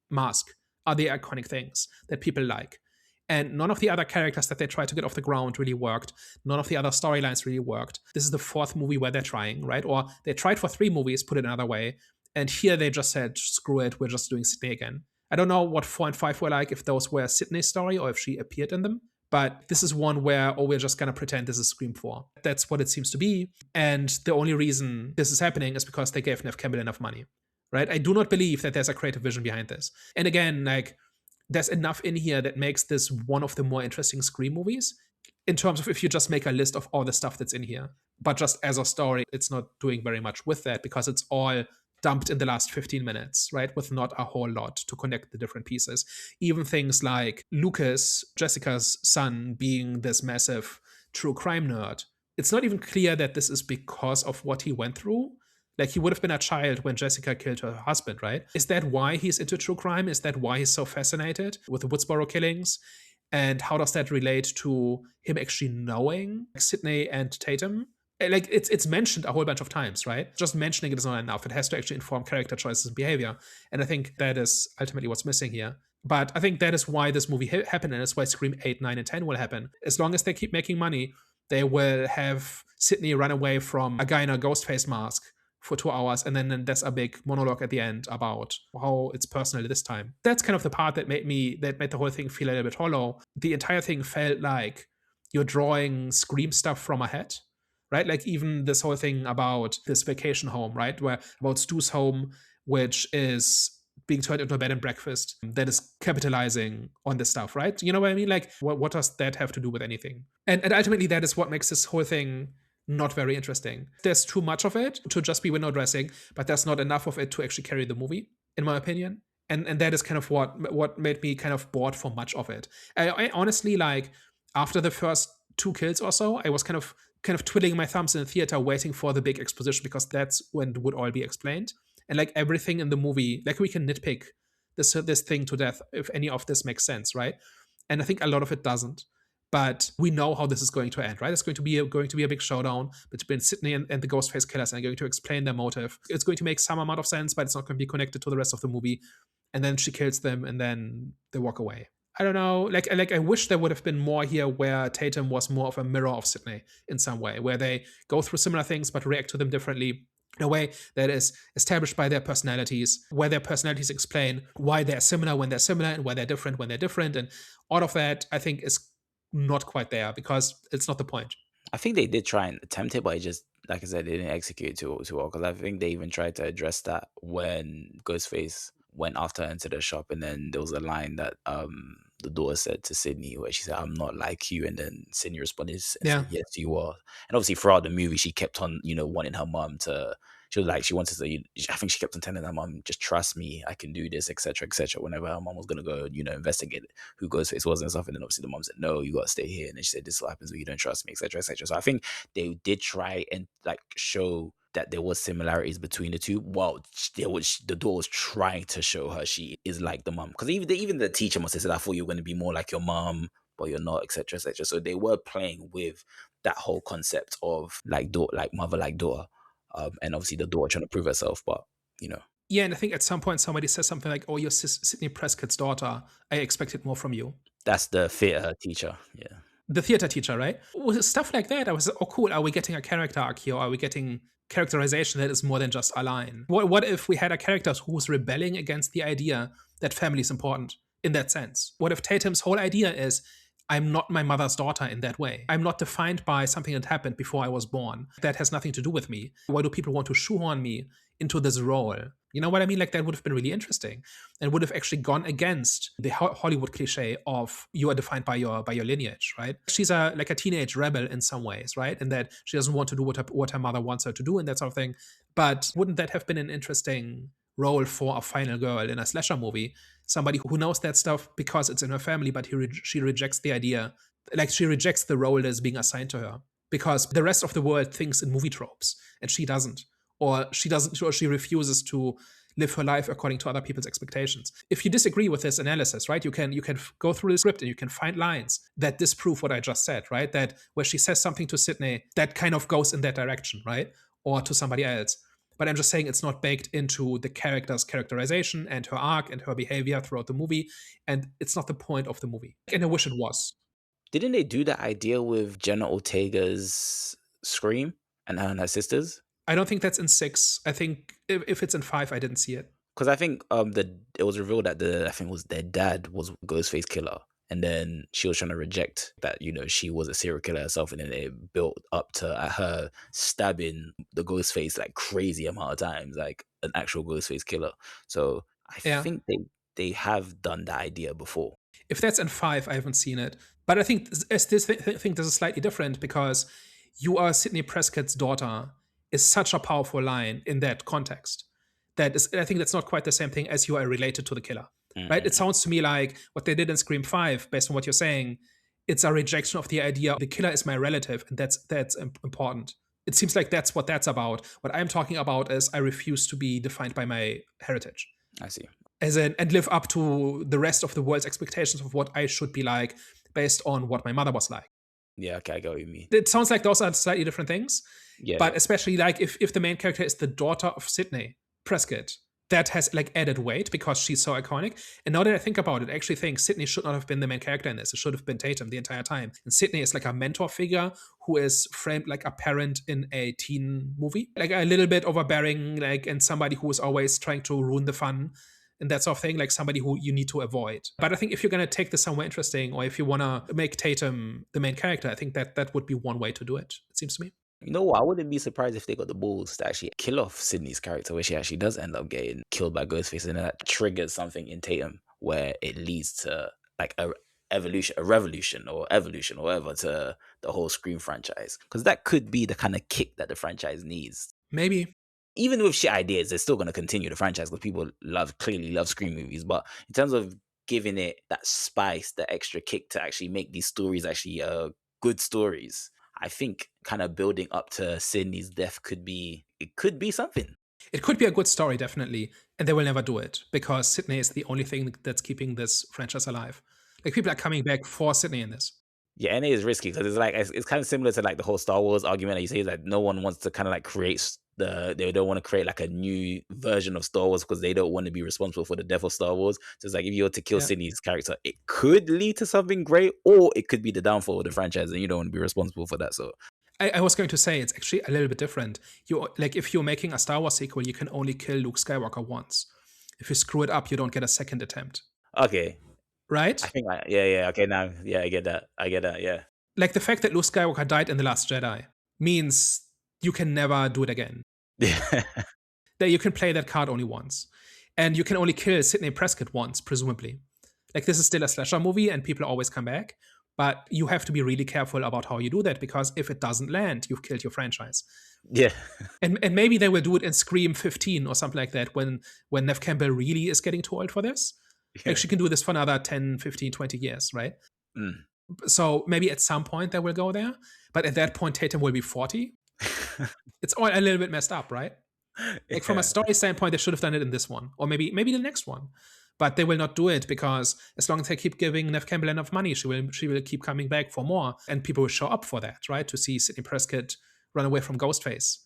mask are the iconic things that people like. And none of the other characters that they tried to get off the ground really worked. None of the other storylines really worked. This is the 4th movie where they're trying, right? Or they tried for 3 movies, put it another way. And here they just said, screw it, we're just doing Sidney again. I don't know what 4 and 5 were like, if those were Sidney's story or if she appeared in them. But this is one where, oh, we're just going to pretend this is Scream 4. That's what it seems to be. And the only reason this is happening is because they gave Neve Campbell enough money, right? I do not believe that there's a creative vision behind this. And again, like, there's enough in here that makes this one of the more interesting Scream movies in terms of if you just make a list of all the stuff that's in here. But just as a story, it's not doing very much with that because it's all dumped in the last 15 minutes, right? With not a whole lot to connect the different pieces. Even things like Lucas, Jessica's son, being this massive true crime nerd. It's not even clear that this is because of what he went through. Like, he would have been a child when Jessica killed her husband, right? Is that why he's into true crime? Is that why he's so fascinated with the Woodsboro killings? And how does that relate to him actually knowing Sidney and Tatum? Like, it's mentioned a whole bunch of times, right? Just mentioning it is not enough. It has to actually inform character choices and behavior. And I think that is ultimately what's missing here. But I think that is why this movie happened, and that's why Scream 8, 9, and 10 will happen. As long as they keep making money, they will have Sidney run away from a guy in a Ghostface mask for 2 hours, and then there's a big monologue at the end about how it's personal this time. That's kind of the part that made the whole thing feel a little bit hollow. The entire thing felt like you're drawing Scream stuff from a hat, right? Like even this whole thing about this vacation home, right? Where about Stu's home, which is being turned into a bed and breakfast that is capitalizing on this stuff, right? You know what I mean? Like, what does that have to do with anything? And ultimately, that is what makes this whole thing not very interesting. There's too much of it to just be window dressing, but there's not enough of it to actually carry the movie, in my opinion. And that is kind of what made me kind of bored for much of it. I honestly, like, after the first 2 kills or so, I was kind of twiddling my thumbs in the theater waiting for the big exposition, because that's when it would all be explained. And like everything in the movie, like we can nitpick this thing to death if any of this makes sense, right? And I think a lot of it doesn't. But we know how this is going to end, right? It's going to be a big showdown between Sidney and the Ghostface killers, and they're going to explain their motive. It's going to make some amount of sense, but it's not going to be connected to the rest of the movie. And then she kills them, and then they walk away. I don't know. Like I wish there would have been more here, where Tatum was more of a mirror of Sidney in some way, where they go through similar things but react to them differently in a way that is established by their personalities, where their personalities explain why they're similar when they're similar, and why they're different when they're different. And all of that, I think, is not quite there, because it's not the point. I think they did try and attempt it, but it just, like I said, they didn't execute it too well. Because I think they even tried to address that when Ghostface went after her into the shop, and then there was a line that the daughter said to Sydney, where she said, "I'm not like you," and then Sydney responded and Yeah. said, "Yes, you are." And obviously, throughout the movie, she kept on, wanting her mom to. She was like, she wanted to. I think she kept on telling her mom, "Just trust me, I can do this," etc., etc. Whenever her mom was gonna go, investigate who Ghostface was and stuff, and then obviously the mom said, "No, you gotta stay here," and then she said, "This is what happens when you don't trust me," etc., etc. So I think they did try and like show that there was similarities between the two. Well, the daughter was trying to show her she is like the mom, because even the teacher must have said, "I thought you were going to be more like your mom, but you're not," etc., etc. So they were playing with that whole concept of like daughter, like mother, like daughter, and obviously the daughter trying to prove herself, but you know. Yeah, and I think at some point somebody says something like, "Oh, you're Sidney Prescott's daughter. I expected more from you." That's the theater teacher, yeah. The theater teacher, right? With stuff like that, I was, oh, cool. Are we getting a character arc here? Are we getting characterization that is more than just a line? What if we had a character who's rebelling against the idea that family is important in that sense? What if Tatum's whole idea is, I'm not my mother's daughter in that way. I'm not defined by something that happened before I was born. That has nothing to do with me. Why do people want to shoehorn me into this role? You know what I mean? Like, that would have been really interesting, and would have actually gone against the Hollywood cliche of you are defined by your lineage, right? She's like a teenage rebel in some ways, right? And that she doesn't want to do what her mother wants her to do, and that sort of thing. But wouldn't that have been an interesting role for a final girl in a slasher movie? Somebody who knows that stuff because it's in her family, but she rejects the idea, like she rejects the role that is being assigned to her, because the rest of the world thinks in movie tropes, and she doesn't. Or she refuses to live her life according to other people's expectations. If you disagree with this analysis, right, you can go through the script and you can find lines that disprove what I just said, right? That where she says something to Sidney that kind of goes in that direction, right? Or to somebody else. But I'm just saying it's not baked into the character's characterization and her arc and her behavior throughout the movie. And it's not the point of the movie. And I wish it was. Didn't they do that idea with Jenna Ortega's Scream and her sisters? I don't think that's in 6. I think if it's in 5, I didn't see it. Because I think it was revealed that I think it was their dad was Ghostface killer, and then she was trying to reject that she was a serial killer herself, and then it built up to her stabbing the Ghostface like crazy amount of times, like an actual Ghostface killer. So I think they have done that idea before. If that's in 5, I haven't seen it, but I think this is slightly different, because you are Sidney Prescott's daughter is such a powerful line in that context. I think that's not quite the same thing as you are related to the killer, right? It sounds to me like what they did in Scream 5, based on what you're saying, it's a rejection of the idea the killer is my relative, and that's important. It seems like that's what that's about. What I'm talking about is I refuse to be defined by my heritage. I see. And live up to the rest of the world's expectations of what I should be like based on what my mother was like. Yeah, okay, I get what you mean. It sounds like those are slightly different things. Yeah. But especially like if the main character is the daughter of Sidney Prescott, that has like added weight because she's so iconic. And now that I think about it, I actually think Sidney should not have been the main character in this. It should have been Tatum the entire time. And Sidney is like a mentor figure who is framed like a parent in a teen movie, like a little bit overbearing, like, and somebody who is always trying to ruin the fun and that sort of thing, like somebody who you need to avoid. But I think if you're going to take this somewhere interesting, or if you want to make Tatum the main character, I think that would be one way to do it, it seems to me. You know what? I wouldn't be surprised if they got the balls to actually kill off Sydney's character, where she actually does end up getting killed by Ghostface, and then that triggers something in Tatum where it leads to like a revolution, or whatever, to the whole Scream franchise. Because that could be the kind of kick that the franchise needs. Maybe. Even with shit ideas, they're still going to continue the franchise because people clearly love Scream movies. But in terms of giving it that spice, the extra kick to actually make these stories actually good stories, I think kind of building up to Sydney's death could be something. It could be a good story, definitely, and they will never do it because Sidney is the only thing that's keeping this franchise alive. Like, people are coming back for Sidney in this. Yeah, and it is risky because it's kind of similar to like the whole Star Wars argument that you say, is that no one wants to kind of like they don't want to create like a new version of Star Wars because they don't want to be responsible for the death of Star Wars. So it's like, if you were to kill Sydney's character, it could lead to something great, or it could be the downfall of the franchise, and you don't want to be responsible for that. So I was going to say it's actually a little bit different. If you're making a Star Wars sequel, you can only kill Luke Skywalker once. If you screw it up, you don't get a second attempt. Okay. Right? I think, okay, now, yeah, I get that, yeah. Like, the fact that Luke Skywalker died in The Last Jedi means you can never do it again. Yeah. That you can play that card only once. And you can only kill Sidney Prescott once, presumably. Like, this is still a slasher movie and people always come back. But you have to be really careful about how you do that, because if it doesn't land, you've killed your franchise. Yeah. And maybe they will do it in Scream 15 or something like that, when Neve Campbell really is getting too old for this. Like, she can do this for another 10, 15, 20 years, right? Mm. So maybe at some point they will go there. But at that point, Tatum will be 40. It's all a little bit messed up, right? Like, from a story standpoint, they should have done it in this one, or maybe the next one. But they will not do it, because as long as they keep giving Neve Campbell enough money, she will keep coming back for more, and people will show up for that, right? To see Sidney Prescott run away from Ghostface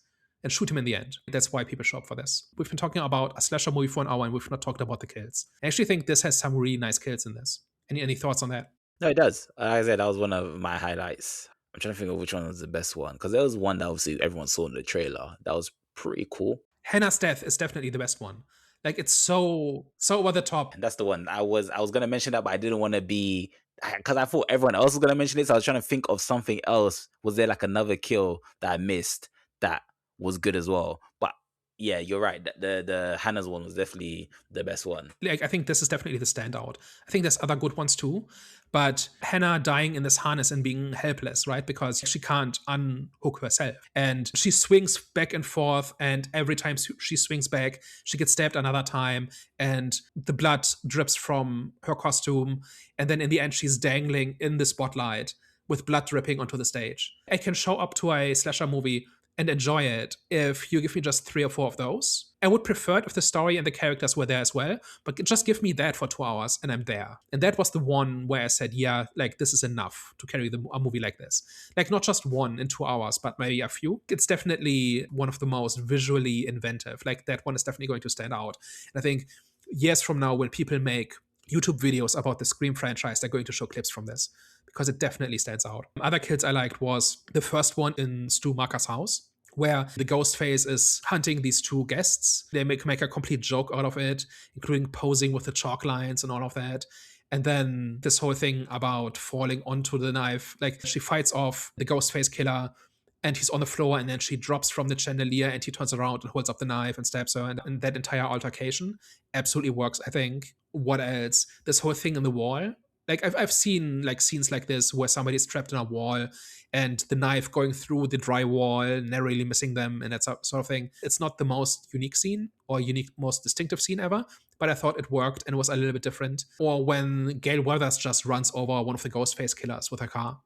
and shoot him in the end. That's why people show up for this. We've been talking about a slasher movie for an hour, and we've not talked about the kills. I actually think this has some really nice kills in this. Any thoughts on that? No, it does. Like I said, that was one of my highlights. I'm trying to think of which one was the best one, because there was one that obviously everyone saw in the trailer. That was pretty cool. Hannah's death is definitely the best one. Like, it's so over the top. And that's the one I was gonna mention that, but I didn't want to be, because I thought everyone else was gonna mention it. So I was trying to think of something else. Was there like another kill that I missed that was good as well? But yeah, you're right. The Hannah's one was definitely the best one. Like, I think this is definitely the standout. I think there's other good ones too, but Hannah dying in this harness and being helpless, right? Because she can't unhook herself, and she swings back and forth, and every time she swings back, she gets stabbed another time, and the blood drips from her costume, and then in the end, she's dangling in the spotlight with blood dripping onto the stage. I can show up to a slasher movie and enjoy it if you give me just 3 or 4 of those. I would prefer it if the story and the characters were there as well, but just give me that for 2 hours and I'm there. And that was the one where I said, yeah, like, this is enough to carry a movie like this. Like, not just one in 2 hours, but maybe a few. It's definitely one of the most visually inventive. Like, that one is definitely going to stand out. And I think years from now, when people make YouTube videos about the Scream franchise, they're going to show clips from this, because it definitely stands out. Other kills I liked was the first one in Stu Macher's house, where the Ghostface is hunting these 2 guests. They make a complete joke out of it, including posing with the chalk lines and all of that. And then this whole thing about falling onto the knife. Like, she fights off the Ghostface killer, and he's on the floor, and then she drops from the chandelier, and he turns around and holds up the knife and stabs her. And that entire altercation absolutely works, I think. What else? This whole thing in the wall. Like, I've seen like scenes like this where somebody's trapped in a wall and the knife going through the drywall, narrowly missing them, and that sort of thing. It's not the most unique scene or most distinctive scene ever, but I thought it worked and was a little bit different. Or when Gail Weathers just runs over one of the Ghostface killers with her car.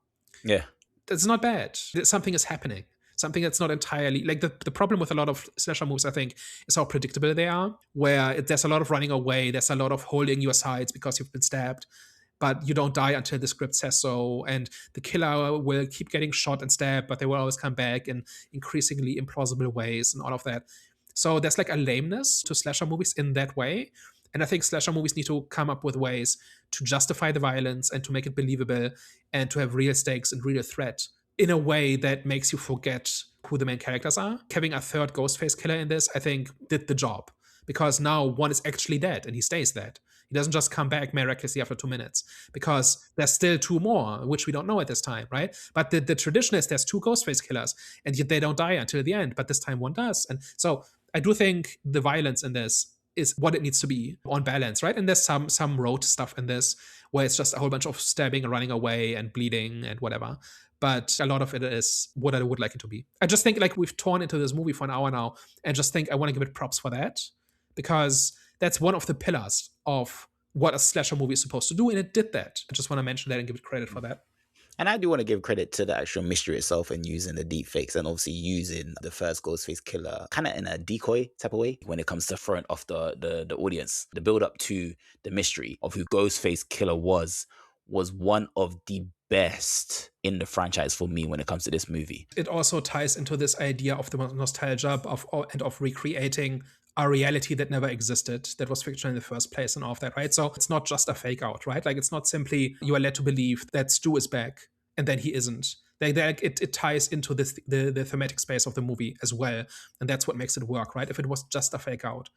Yeah. It's not bad. Something is happening. Something that's not entirely, like, the problem with a lot of slasher movies, I think, is how predictable they are, where there's a lot of running away, there's a lot of holding your sides because you've been stabbed, but you don't die until the script says so, and the killer will keep getting shot and stabbed, but they will always come back in increasingly implausible ways and all of that. So there's like a lameness to slasher movies in that way. And I think slasher movies need to come up with ways to justify the violence and to make it believable and to have real stakes and real threat in a way that makes you forget who the main characters are. Having a third Ghostface killer in this, I think, did the job because now one is actually dead and he stays dead. He doesn't just come back miraculously after 2 minutes because there's still two more, which we don't know at this time, right? But the tradition is there's two Ghostface killers and yet they don't die until the end, but this time one does. And so I do think the violence in this is what it needs to be on balance, right? And there's some rote stuff in this where it's just a whole bunch of stabbing and running away and bleeding and whatever. But a lot of it is what I would like it to be. I just think like we've torn into this movie for an hour now, and just think I want to give it props for that because that's one of the pillars of what a slasher movie is supposed to do, and it did that. I just want to mention that and give it credit for that. And I do want to give credit to the actual mystery itself and using the deep fakes and obviously using the first Ghostface killer kind of in a decoy type of way when it comes to throwing off the audience. The build up to the mystery of who Ghostface killer was one of the best in the franchise for me when it comes to this movie. It also ties into this idea of the nostalgia of recreating a reality that never existed, that was fiction in the first place and all of that, right? So it's not just a fake out, right? Like it's not simply you are led to believe that Stu is back and then he isn't. It ties into the thematic space of the movie as well, and that's what makes it work, right? If it was just a fake out,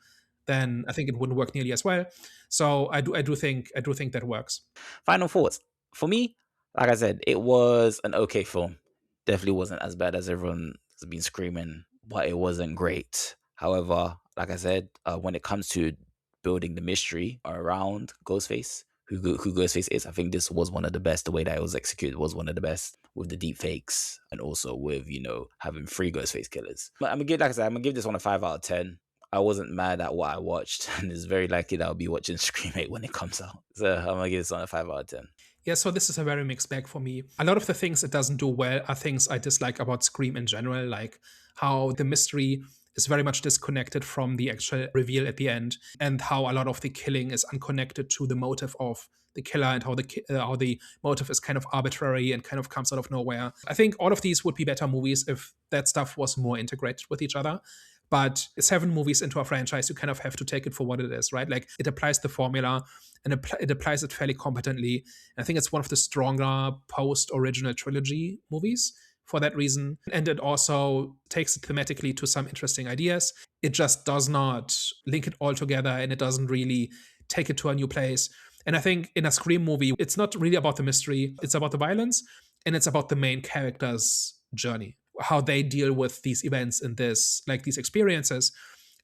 then I think it wouldn't work nearly as well. So I do think that works. Final thoughts. For me, like I said, it was an okay film. Definitely wasn't as bad as everyone has been screaming, but it wasn't great. However, like I said, when it comes to building the mystery around Ghostface, who Ghostface is, I think this was one of the best. The way that it was executed was one of the best with the deep fakes and also with, having 3 Ghostface killers. But I'm gonna give this one a 5 out of 10. I wasn't mad at what I watched, and it's very likely that I'll be watching Scream 8 when it comes out. So I'm gonna give this one a 5 out of 10. Yeah, so this is a very mixed bag for me. A lot of the things it doesn't do well are things I dislike about Scream in general, like how the mystery is very much disconnected from the actual reveal at the end, and how a lot of the killing is unconnected to the motive of the killer, and how the motive is kind of arbitrary and kind of comes out of nowhere. I think all of these would be better movies if that stuff was more integrated with each other. But 7 movies into a franchise, you kind of have to take it for what it is, right? Like it applies the formula and it applies it fairly competently. And I think it's one of the stronger post-original trilogy movies for that reason. And it also takes it thematically to some interesting ideas. It just does not link it all together, and it doesn't really take it to a new place. And I think in a Scream movie, it's not really about the mystery, it's about the violence, and it's about the main character's journey, how they deal with these events and these experiences.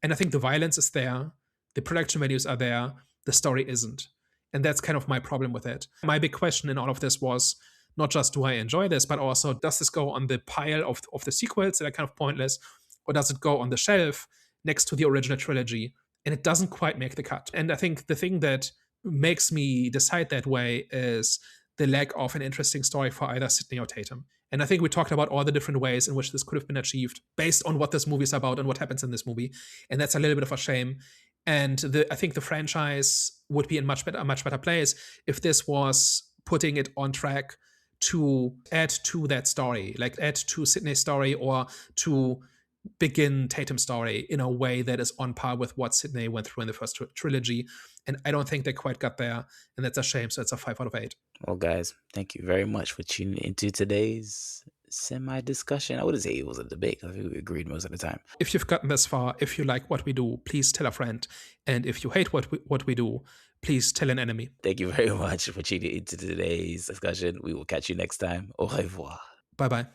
And I think the violence is there, the production values are there, the story isn't. And that's kind of my problem with it. My big question in all of this was not just do I enjoy this, but also does this go on the pile of the sequels that are kind of pointless, or does it go on the shelf next to the original trilogy? And it doesn't quite make the cut. And I think the thing that makes me decide that way is the lack of an interesting story for either Sidney or Tatum. And I think we talked about all the different ways in which this could have been achieved based on what this movie is about and what happens in this movie. And that's a little bit of a shame. And I think the franchise would be in a much better place if this was putting it on track to add to that story, like add to Sidney's story or to begin Tatum's story in a way that is on par with what Sidney went through in the first trilogy. And I don't think they quite got there. And that's a shame. So it's a 5 out of 8. Well, guys, thank you very much for tuning into today's semi-discussion. I wouldn't say it was a debate. I think we agreed most of the time. If you've gotten this far, if you like what we do, please tell a friend. And if you hate what we do, please tell an enemy. Thank you very much for tuning into today's discussion. We will catch you next time. Au revoir. Bye-bye.